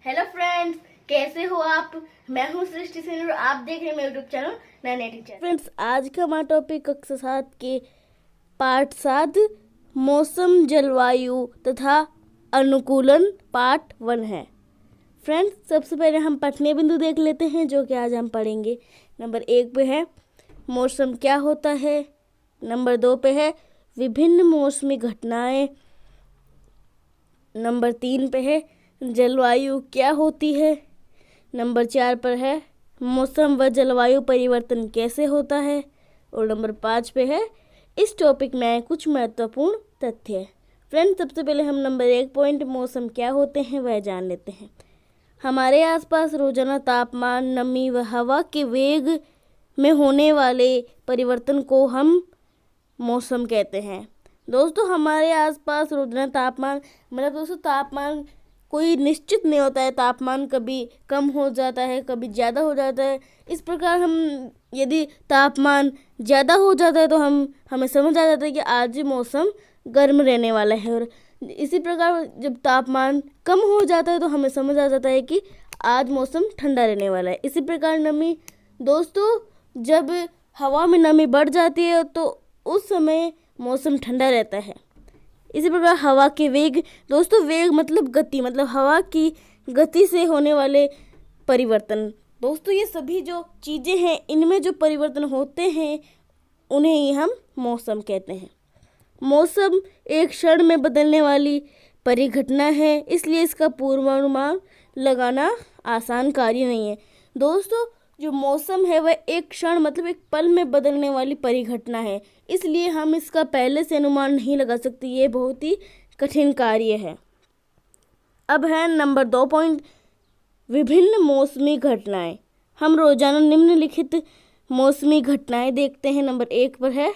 Hello friends, कैसे हो आप। मैं हूँ सृष्टि सिंह और आप देख रहे हैं मेरे यूट्यूब चैनल नन्हे टीचर। फ्रेंड्स, आज का हमारा टॉपिक कक्षा 7 के पाठ 7 मौसम जलवायु तथा अनुकूलन पार्ट 1 है। फ्रेंड्स, सबसे पहले हम पठनीय बिंदु देख लेते हैं जो कि आज हम पढ़ेंगे। नंबर 1 पे है मौसम क्या होता है। नंबर 2 पे है विभिन्न मौसमी घटनाएं। नंबर 3 पे है जलवायु क्या होती है। नंबर 4 पर है मौसम व जलवायु परिवर्तन कैसे होता है। और नंबर 5 पे है इस टॉपिक में कुछ महत्वपूर्ण तथ्य। फ्रेंड्स, सबसे पहले हम नंबर 1 पॉइंट मौसम क्या होते हैं वह जान लेते हैं। हमारे आसपास रोजाना तापमान, नमी व हवा के वेग में होने वाले परिवर्तन को हम मौसम कहते हैं। दोस्तों, हमारे आसपास रोजाना तापमान दोस्तों तापमान कोई निश्चित नहीं होता है। तापमान कभी कम हो जाता है, कभी ज़्यादा हो जाता है। इस प्रकार हम यदि तापमान ज़्यादा हो जाता है तो हमें समझ आ जाता है कि आज मौसम गर्म रहने वाला है। और इसी प्रकार जब तापमान कम हो जाता है तो हमें समझ आ जाता है कि आज मौसम ठंडा रहने वाला है। इसी प्रकार नमी, दोस्तों जब हवा में नमी बढ़ जाती है तो उस समय मौसम ठंडा रहता है। इसी प्रकार हवा के वेग, दोस्तों वेग मतलब गति, मतलब हवा की गति से होने वाले परिवर्तन। दोस्तों ये सभी जो चीज़ें हैं इनमें जो परिवर्तन होते हैं उन्हें ही हम मौसम कहते हैं। मौसम एक क्षण में बदलने वाली परिघटना है, इसलिए इसका पूर्वानुमान लगाना आसान कार्य नहीं है। दोस्तों जो मौसम है वह एक क्षण मतलब एक पल में बदलने वाली परिघटना है, इसलिए हम इसका पहले से अनुमान नहीं लगा सकते। ये बहुत ही कठिन कार्य है। अब है नंबर 2 पॉइंट विभिन्न मौसमी घटनाएं। हम रोजाना निम्नलिखित मौसमी घटनाएं देखते हैं। नंबर 1 पर है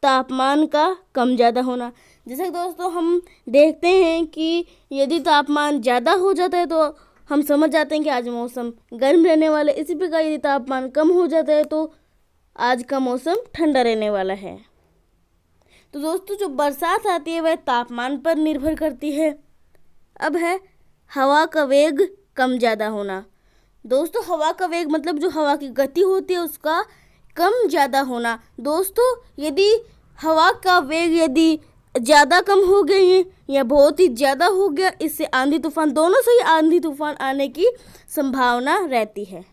तापमान का कम ज़्यादा होना। जैसे दोस्तों हम देखते हैं कि यदि तापमान ज़्यादा हो जाता है तो हम समझ जाते हैं कि आज मौसम गर्म रहने वाला है। इसी प्रकार यदि तापमान कम हो जाता है तो आज का मौसम ठंडा रहने वाला है। तो दोस्तों जो बरसात आती है वह तापमान पर निर्भर करती है। अब है हवा का वेग कम ज़्यादा होना। दोस्तों हवा का वेग मतलब जो हवा की गति होती है उसका कम ज़्यादा होना। दोस्तों यदि हवा का वेग यदि ज़्यादा कम हो गई है या बहुत ही ज़्यादा हो गया, इससे आंधी तूफान, दोनों से ही आंधी तूफान आने की संभावना रहती है।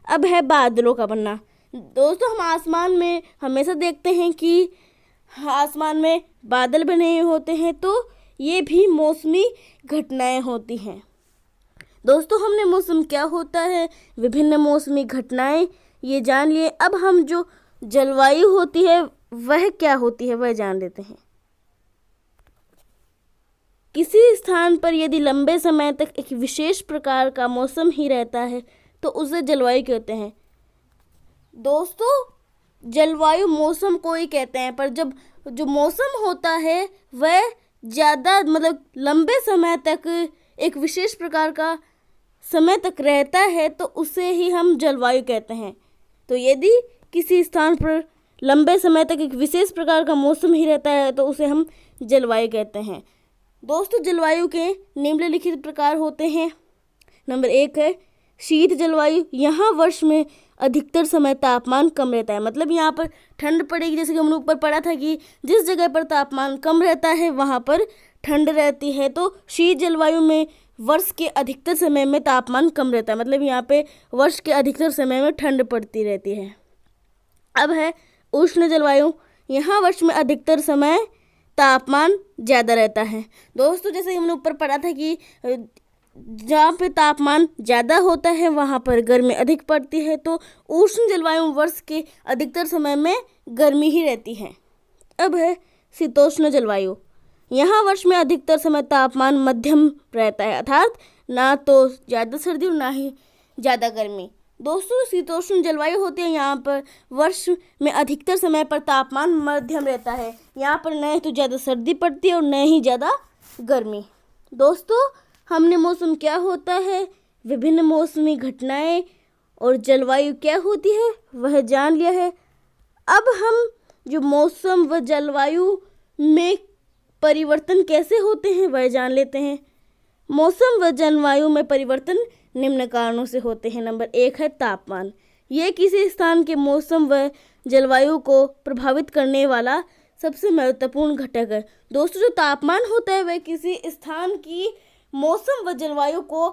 अब है बादलों का बनना। दोस्तों हम आसमान में हमेशा देखते हैं कि आसमान में बादल बने होते हैं, तो ये भी मौसमी घटनाएं होती हैं। दोस्तों हमने मौसम क्या होता है, विभिन्न मौसमी घटनाएं ये जान लिए। अब हम जो जलवायु होती है वह क्या होती है वह जान लेते हैं। किसी स्थान पर यदि लंबे समय तक एक विशेष प्रकार का मौसम ही रहता है तो उसे जलवायु कहते हैं। दोस्तों जलवायु मौसम को ही कहते हैं, पर जब जो मौसम होता है वह ज़्यादा लंबे समय तक एक विशेष प्रकार का समय तक रहता है तो उसे ही हम जलवायु कहते हैं। तो यदि किसी स्थान पर लंबे समय तक एक विशेष प्रकार का मौसम ही रहता है तो उसे हम जलवायु कहते हैं। दोस्तों जलवायु के निम्नलिखित प्रकार होते हैं। नंबर 1 है शीत जलवायु। यहाँ वर्ष में अधिकतर समय तापमान कम रहता है, मतलब यहाँ पर ठंड पड़ेगी। जैसे कि हमने ऊपर पढ़ा था कि जिस जगह पर तापमान कम रहता है वहाँ पर ठंड रहती है। तो शीत जलवायु में वर्ष के अधिकतर समय में तापमान कम रहता है, मतलब यहाँ पे वर्ष के अधिकतर समय में ठंड पड़ती रहती है। अब है उष्ण जलवायु। यहाँ वर्ष में अधिकतर समय तापमान ज़्यादा रहता है। दोस्तों जैसे हमने ऊपर पढ़ा था कि जहाँ पे तापमान ज़्यादा होता है वहाँ पर गर्मी अधिक पड़ती है, तो उष्ण जलवायु वर्ष के अधिकतर समय में गर्मी ही रहती है। अब है शीतोष्ण जलवायु। यहाँ वर्ष में अधिकतर समय तापमान मध्यम रहता है, अर्थात ना तो ज़्यादा सर्दी और ना ही ज़्यादा गर्मी। दोस्तों शीतोष्ण जलवायु होती है, यहाँ पर वर्ष में अधिकतर समय पर तापमान मध्यम रहता है। यहाँ पर न तो ज़्यादा सर्दी पड़ती है और न ही ज़्यादा गर्मी। दोस्तों हमने मौसम क्या होता है, विभिन्न मौसमी घटनाएं और जलवायु क्या होती है वह जान लिया है। अब हम जो मौसम व जलवायु में परिवर्तन कैसे होते हैं वह जान लेते हैं। मौसम व जलवायु में परिवर्तन निम्न कारणों से होते हैं। नंबर 1 है तापमान। यह किसी स्थान के मौसम व जलवायु को प्रभावित करने वाला सबसे महत्वपूर्ण घटक है। दोस्तों, जो तापमान होता है वह किसी स्थान की मौसम व जलवायु को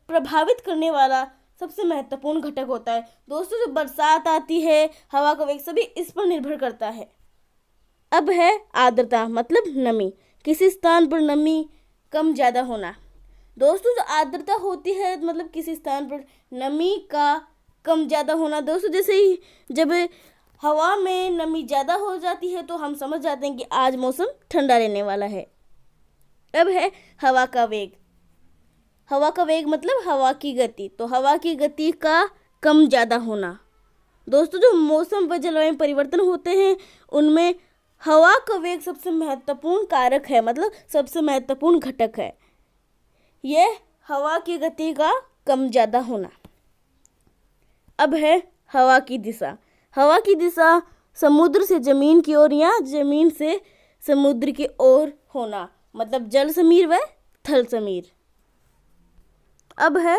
प्रभावित करने वाला सबसे महत्वपूर्ण घटक होता है। दोस्तों, जो बरसात आती है, हवा का वेग, सभी इस पर निर्भर करता है। अब है आर्द्रता, मतलब नमी। किसी स्थान पर नमी कम ज़्यादा होना। दोस्तों, जो आर्द्रता होती है मतलब किसी स्थान पर नमी का कम ज़्यादा होना। दोस्तों, जैसे ही जब हवा में नमी ज़्यादा हो जाती है तो हम समझ जाते हैं कि आज मौसम ठंडा रहने वाला है। अब है हवा का वेग। हवा का वेग मतलब हवा की गति। तो हवा की गति का कम ज़्यादा होना। दोस्तों, जो मौसम व जलवायु परिवर्तन होते हैं उनमें हवा का वेग सबसे महत्वपूर्ण कारक है, मतलब सबसे महत्वपूर्ण घटक है। यह हवा की गति का कम ज़्यादा होना। अब है हवा की दिशा। हवा की दिशा समुद्र से ज़मीन की ओर या ज़मीन से समुद्र की ओर होना, मतलब जल समीर व थल समीर। अब है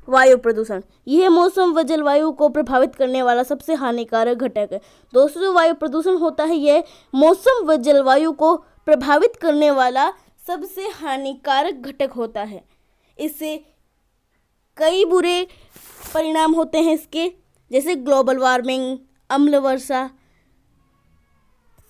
वायु प्रदूषण। यह मौसम व जलवायु को प्रभावित करने वाला सबसे हानिकारक घटक है। दोस्तों, जो वायु प्रदूषण होता है यह मौसम व जलवायु को प्रभावित करने वाला सबसे हानिकारक घटक होता है। इससे कई बुरे परिणाम होते हैं इसके, जैसे ग्लोबल वार्मिंग, अम्ल वर्षा।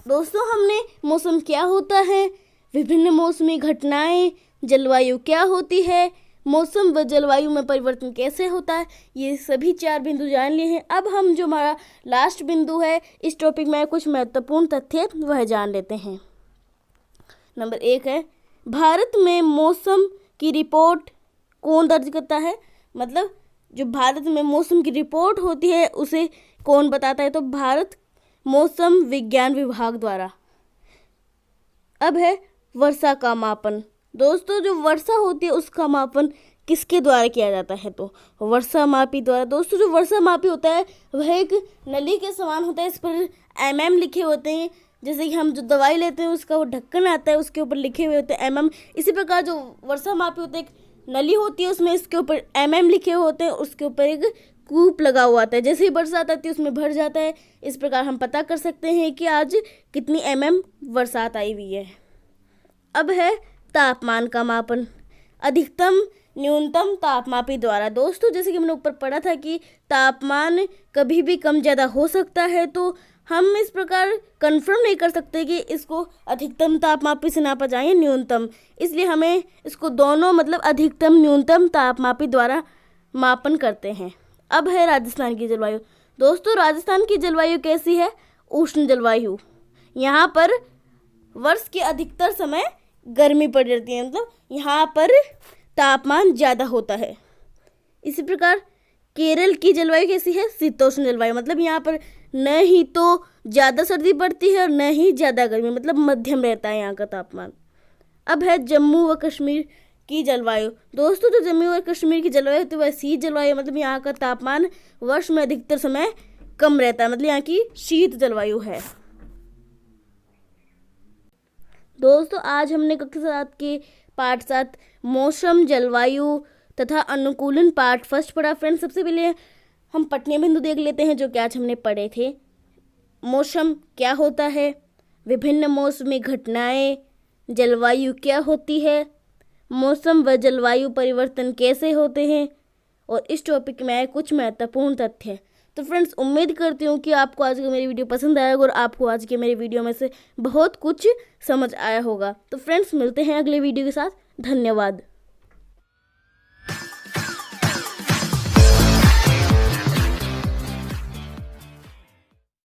दोस्तों, हमने मौसम क्या होता है, विभिन्न मौसमी घटनाएं, जलवायु क्या होती है, मौसम व जलवायु में परिवर्तन कैसे होता है, ये सभी 4 बिंदु जान लिए हैं। अब हम जो हमारा लास्ट बिंदु है इस टॉपिक में कुछ महत्वपूर्ण तथ्य वह जान लेते हैं। नंबर 1 है भारत में मौसम की रिपोर्ट कौन दर्ज करता है, मतलब जो भारत में मौसम की रिपोर्ट होती है उसे कौन बताता है, तो भारत मौसम विज्ञान विभाग द्वारा। अब है वर्षा का मापन। दोस्तों, जो वर्षा होती है उसका मापन किसके द्वारा किया जाता है, तो वर्षा मापी द्वारा। दोस्तों, जो वर्षा मापी होता है वह एक नली के समान होता है। इस पर mm लिखे होते हैं। जैसे कि हम जो दवाई लेते हैं उसका वो ढक्कन आता है, उसके ऊपर लिखे हुए होते हैं mm। इसी प्रकार जो वर्षा मापी होता है, एक नली होती है, उसमें इसके ऊपर mm लिखे होते हैं, उसके ऊपर एक कूप लगा हुआ आता है। जैसे ही बरसात आती है उसमें भर जाता है। इस प्रकार हम पता कर सकते हैं कि आज कितनी mm बरसात आई हुई है। अब है तापमान का मापन, अधिकतम न्यूनतम तापमापी द्वारा। दोस्तों, जैसे कि हमने ऊपर पढ़ा था कि तापमान कभी भी कम ज़्यादा हो सकता है, तो हम इस प्रकार कंफर्म नहीं कर सकते कि इसको अधिकतम तापमापी से नापा जाए न्यूनतम। इसलिए हमें इसको दोनों मतलब अधिकतम न्यूनतम तापमापी द्वारा मापन करते हैं। अब है राजस्थान की जलवायु। दोस्तों, राजस्थान की जलवायु कैसी है, उष्ण जलवायु। यहाँ पर वर्ष के अधिकतर समय गर्मी पड़ जाती है, मतलब यहाँ पर तापमान ज़्यादा होता है। इसी प्रकार केरल की जलवायु कैसी है, शीतोष्ण जलवायु, मतलब यहाँ पर न ही तो ज़्यादा सर्दी पड़ती है और न ही ज़्यादा गर्मी, मतलब मध्यम रहता है यहाँ का तापमान। अब है जम्मू व कश्मीर की जलवायु। दोस्तों, जो जम्मू व कश्मीर की जलवायु होती है वह शीत जलवायु, मतलब यहाँ का तापमान वर्ष में अधिकतर समय कम रहता है, मतलब यहाँ की शीत जलवायु है। दोस्तों, आज हमने कक्षा 7 के पाठ 7 मौसम, जलवायु तथा अनुकूलन पार्ट फर्स्ट पढ़ा। फ्रेंड्स, सबसे पहले हम पठनीय बिंदु देख लेते हैं जो कि आज हमने पढ़े थे। मौसम क्या होता है, विभिन्न मौसमी घटनाएं, जलवायु क्या होती है, मौसम व जलवायु परिवर्तन कैसे होते हैं, और इस टॉपिक में आए कुछ महत्वपूर्ण तथ्य। तो फ्रेंड्स, उम्मीद करती हूँ कि आपको आज का मेरी वीडियो पसंद आएगा और आपको आज के मेरे वीडियो में से बहुत कुछ समझ आया होगा। तो फ्रेंड्स, मिलते हैं अगले वीडियो के साथ। धन्यवाद।